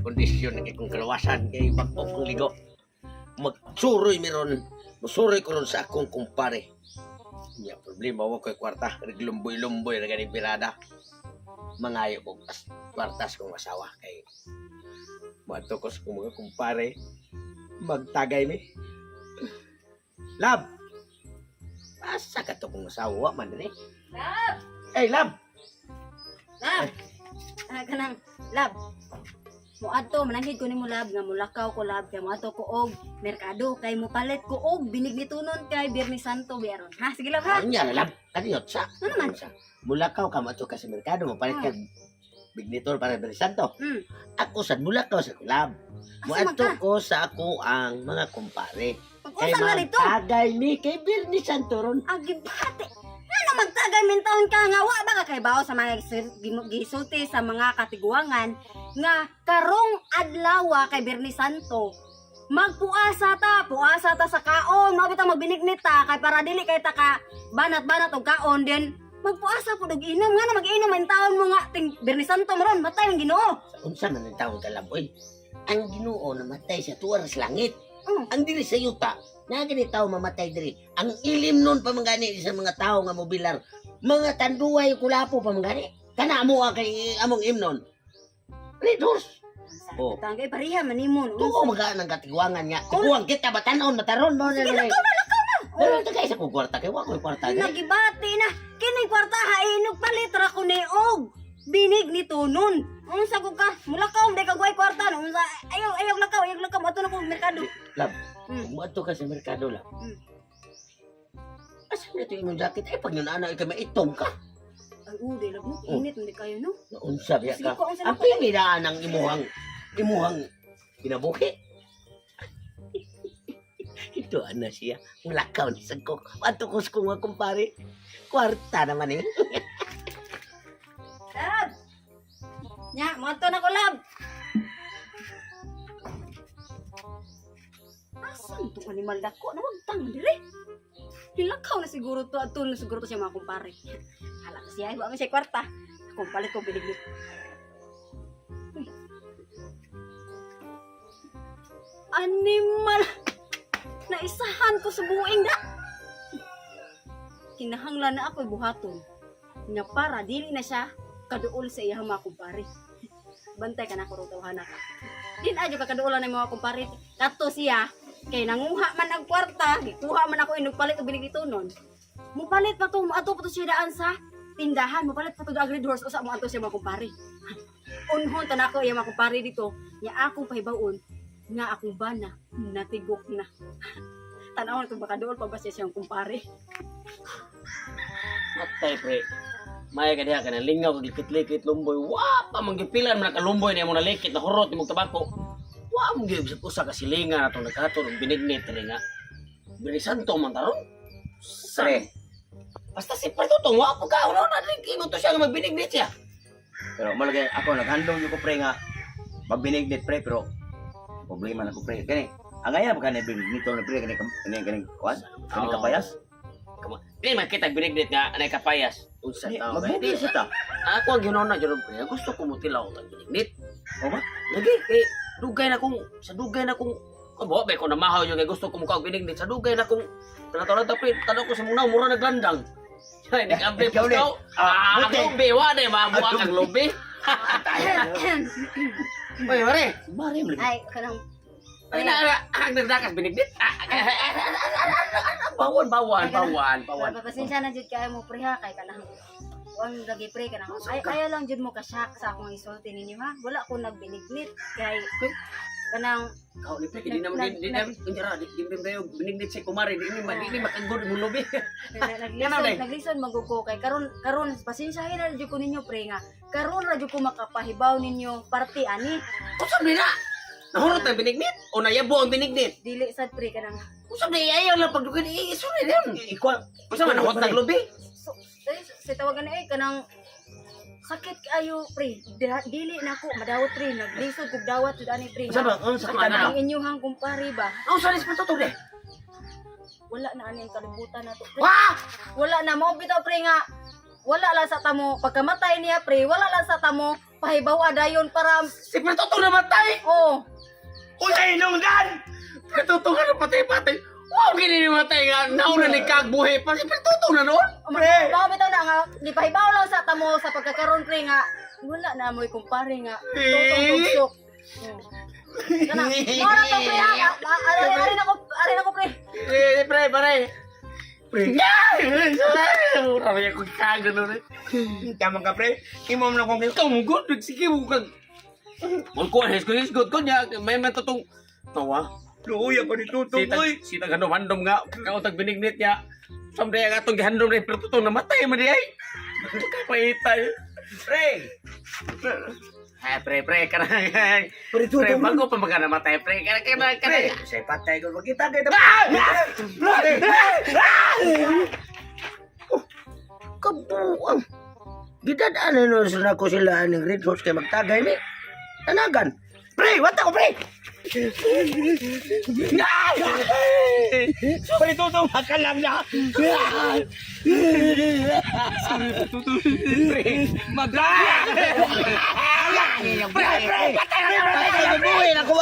Kondisyon na kay kong kalawasan kay bakpo kong ligo. Magsuroy meron. Magsuroy ko ron sa akong kumpare. Iya problema wa ko'y kwarta. Naglumboy-lumboy na ganing pirada. Mangayo ko kwartas kong asawa kay matukos kong mga kumpare. Magtagay mi. Lab! Asa ka to kong asawa man din eh. Lab! Hey, Lab! Lab! Kanang, Lab. Muadto mananghid ko nimo Lab nga mulakaw ko Lab kay muadto ko og merkado kay mupalit ko og binig ni tunon kay Birni Santo biaron. Ha, sige Lab ha. Ano yan, Lab? Kaniyot sa? Ano naman? Mulakaw ka mato ka sa merkado. Mapalit ka bignitor para Santo. Hmm. Ako sa Mulakaw sa Lab. Asa man Muadto ka? ko sa ako ang mga kumpare. Kay Pag-usa nga nito. magtagay mi kay Birni Santo ron. Agibate. Ano magtagay min taon ka nga wa ba ka kay bawo sa mga gisulti sa mga katiguangan nga karong adlaw kay Birni Santo. Magpuasa ta sa kaon, mabit ang magbinignit ta kay para dili kay ta ka banat-banat og kaon din. Magpuasa pud og inom nga na mag-inom ang taon mo nga ting Birni Santo maron matay ang Ginoo. Sa unsa man ang tawag ka Lab, oy? Ang Ginoo namatay sa tuwar sa langit. Mm. Ang diri sa yuta, na gani tao mamatay diri. Ang ilim nun pa mangani sa mga tao nga mobilar. Mga tanduay kulapo pa mangani. Kana mo kay among imnon. Leaders. Oh. Tanggay pareha manimon. Tuo magaan ang katiguangan nga. Tiguang kita batanon mataron mo na. Pero tagay sa kwarta kay wa ko'y kwarta diri. Nagibati na. Kini kwarta hainog palitra ko ni og binig ni tunon. Unsa ko ka? Mulakaw di ka guay kwarta no. Unsa ayaw lakaw ato na ko merkado. Lab, Hmm. muadto ka sa merkado lang. Hmm. Asa na ito imong jacket? Ay, pag yun ana, ikaw maitong ka. Ay uday lag mo Oh. init hindi kayo no. Naunsa biya Sige ka. po, unsa na Ang piniraan ng imuhang kinabuhi. Ito ana siya. Ang lakaw ni Sagko. Patukos ko nga kumpare. Kwarta naman eh. Lab. Nya, mato na ko lab. Asan to animal dako na wag tang dire. Hilakaw na siguro to atun na siguro to siya mga kumpare. Hala ko siya, wa man siya kwarta. Kung palit ko bilig. Animal. Naisahan ko sa buing da. Kinahanglan na ako'y buhaton. Nga para dili na siya kaduol sa iyang mga kumpare. Bantay ka na ko rutawhan ka. Din adyo ka kaduolan ng mga kumpare. Kato siya kay nanguha man ang kwarta, gikuha man ako inugpalit og binig itunon. Mupalit pa to, ato pa to siya daan sa tindahan, mupalit pa to the agri doors usa mo ato siya mga kumpare. Unhon tan ako iya mga kumpare dito, nya akong pahibaon nga akong bana natigok na. Tanaw na baka dool pa ba siya siyang kumpare. Matay pre. Maya ka diha ka na lingaw likit-likit lumboy. Wa pa manggipilan man kalumboy niya mo na likit na kurot imong tabako. Wa mo gyud sa usa ka silingan atong nagkaton og binignit rin nga. Bini Santo man taron. Pre. Basta si Pertutong wa po ka uno na rin kimo to siya nga magbinignit siya. Pero malagay ako naghandong yung ko pre nga magbinignit pre pero problema na ko pre kani ang gaya ba kanay nito na pre kani kwan kani kapayas Di man kita binignit nga anay kapayas. Unsa tao ba? magbuti sa ta Ako ang ginona jud pre. Gusto ko mutilaw tag binignit. o ba Lagi kay dugay na kong sa dugay na kong abo ba ko na mahaw yung kay gusto ko mukha og binignit sa dugay na kong tanataw tapi tanong ko sa muna mura naglandang. Ay di kampi Ikaw, pa Nick. ang buti. lobe wa na mabuha ang lobe. Oy mare. mari mo Ay, kanang Ay na ang nagdakas binignit. Bawan. Papasensya na jud kayo mo pre ha kay kanang wang lagi pre kanang ay ayaw lang jud mo ka shock sa akong isulti ninyo ha. Wala ko nagbinignit kay kanang Kau ni pre di na di na kunjara di kayo binignit si kumari di ni makagod mo lobe. naglison maguko kay karon pasensyahin na jud ko ninyo pre nga karon ra jud ko makapahibaw ninyo party ani Usab ni na. Nahurot na binignit o nayabo ang binignit. dili sad pre kanang Usab ni ayaw lang pagdugan isulay din. ikaw Usab man hot lobe. so, sa tawagan na kanang sakit kayo pre dili na ko madawat pre naglisod kog dawat jud ani pre sa ba ang sakit na ang inyong kumpare ba Ang salis pa to de. wala na ani ang kalibutan na to pre. Wah! Wala na mo bitaw pre nga wala lang sa tamo pagkamatay niya pre wala lang sa tamo pahibaw adayon para Si Pertutong namatay! oh, Ulay nung dan! Pertutong na patay-patay! Wow, gini namatay nga! Nauna ni Kagbuhay pa! Si Pertutong na noon! Pre! mao bitaw na nga di pahibaw lang sa tamo sa pagkakaroon pre nga wala na mo'y kumpare nga tutong tugsok. Kana, mo na to pre ha. Ari na ko pre. Pre, pare! Pre! Rami ako kaga noon eh! Tama ka, pre. Imo mo na kong Kamugod! Sige mo kag... Malkuhan, hisgot ko niya! May matutong... Tawa! luya ko ni Tutong, oy. Sitag handom-handom nga, kautag binignit niya. Someday ang atong gihandom rin, pero tutong namatay man di ay. Paitay. Pre! Pre, kana. Pre, Pre, Tutong. bago pa mga namatay, pre. Kana. Pre! Say patay ko. Magkita kayo. Kabuang. Gidadaanan nun sa nako sila ng Red Horse kay magtagay ni. Tanagan. Pre! Wata ko, pre! Pre, Tutong. Makalam na. Pre! Patay na buhay na ko.